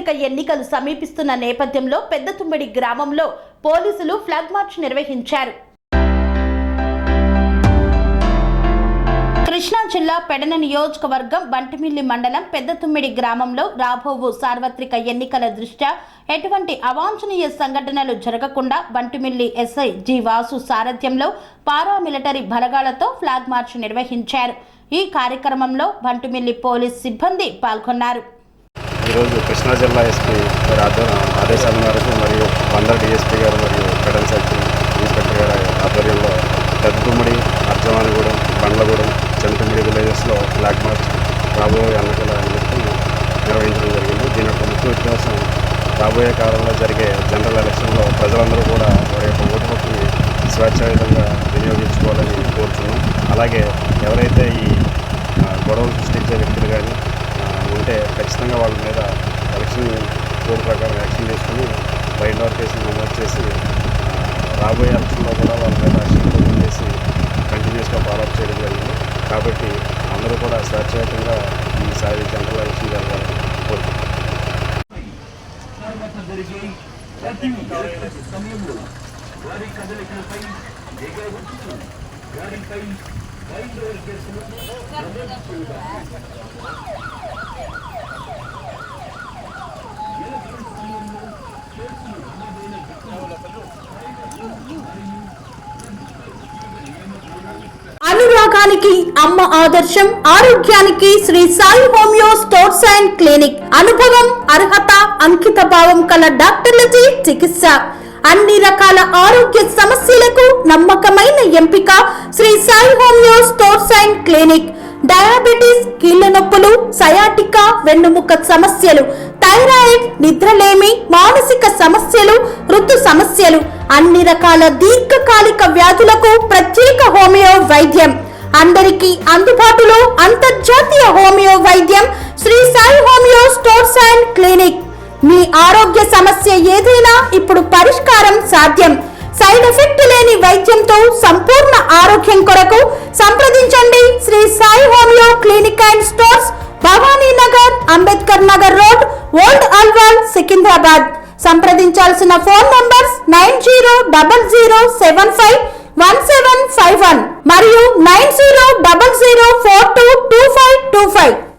సార్వత్రిక ఎన్నికలు సమీపిస్తున్న నేపథ్యంలో పెద్దతుమ్మిడి గ్రామంలో పోలీసులు ఫ్లాగ్ మార్చ్ నిర్వహించారు. కృష్ణా జిల్లా పెడన నియోజకవర్గం బంటిమిల్లి మండలం పెద్దతుమ్మిడి గ్రామంలో రాబోవు సార్వత్రిక ఎన్నికల దృష్ట్యా ఎటువంటి అవాంఛనీయ సంఘటనలు జరగకుండా బంటిమిల్లి ఎస్ఐ జి వాసు సారథ్యంలో పారామిలిటరీ బలగాలతో ఫ్లాగ్ మార్చ్ నిర్వహించారు. ఈ కార్యక్రమంలో బంటిమిల్లి పోలీస్ సిబ్బంది పాల్గొన్నారు. ఈరోజు కృష్ణా జిల్లా ఎస్పీ గారి ఆదేశాల మేరకు మరియు బందర్ డిఎస్పీ గారు మరియు పెడన సర్కిల్ ఇన్స్పెక్టర్ గారి ఆధ్వర్యంలో పెద్దతుమ్మిడి, అర్జవానిగూడెం, బండ్లగూడెం, చెంతమిడి విలేజెస్లో ఫ్లాగ్ మార్చ్ రాబోయే ఎన్నికల నిమిత్తం నిర్వహించడం జరిగింది. దీని యొక్క ముఖ్య ఉద్దేశం రాబోయే కాలంలో జరిగే జనరల్ ఎలక్షన్లో ప్రజలందరూ కూడా వారి యొక్క ఓటు హక్కుని స్వేచ్ఛాయుతంగా వినియోగించుకోవాలని కోరుతున్నాం. అలాగే ఎవరైతే ఈ గొడవలు సృష్టించే వ్యక్తులు కానీ ఉంటే ఖచ్చితంగా వాళ్ళ మీద ఎలక్షన్ కోడ్ ప్రకారం యాక్షన్ తీసుకుని బైండ్ అవుట్ కేసులు నమోదు చేసి రాబోయే ఎలక్షన్లో కూడా వాళ్ళ మీద యాక్షన్ చేసి కంటిన్యూస్గా ఫాలోఅప్ చేయడం జరిగింది. కాబట్టి అందరూ కూడా స్వేచ్ఛాయుతంగా ఈసారి జనరల్ ఎలక్షన్ జరగాలని కోరుతున్నాం. అనురాగానికి అమ్మ ఆదర్శం, ఆరోగ్యానికి Shri Sai homeo stores and clinic. అనుభవం, అర్హత, అంకిత భావం కల డాక్టర్లచే చికిత్స. అన్ని రకాల ఆరోగ్య సమస్యలకు నమ్మకమైన ఎంపిక Shri Sai homeo stores and clinic. Diabetes, కీళ్ల నొప్పులు, సయాటికా, వెన్నుముక సమస్యలు, థైరాయిడ్, నిద్రలేమి, మానసిక సమస్యలు, ఋతు సమస్యలు, అన్ని రకాల దీర్ఘకాలిక వ్యాధులకు ప్రత్యేక హోమియో వైద్యం. అందరికీ అందుబాటులో అంతర్జాతీయ హోమియో వైద్యం Shri Sai homeo stores and clinic. మీ ఆరోగ్య సమస్య ఏదైనా ఇప్పుడు పరిష్కారం సాధ్యం. సైడ్ ఎఫెక్ట్ లేని వైద్యంతో సంపూర్ణ ఆరోగ్యం కొరకు సంప్రదించండి Shri Sai homeo clinic and stores, Bhavani Nagar, Ambedkar Nagar road, old Alwal, Secunderabad. సంప్రదించాల్సిన ఫోన్ నంబర్స్ 9000751751 మరియు 9000422525.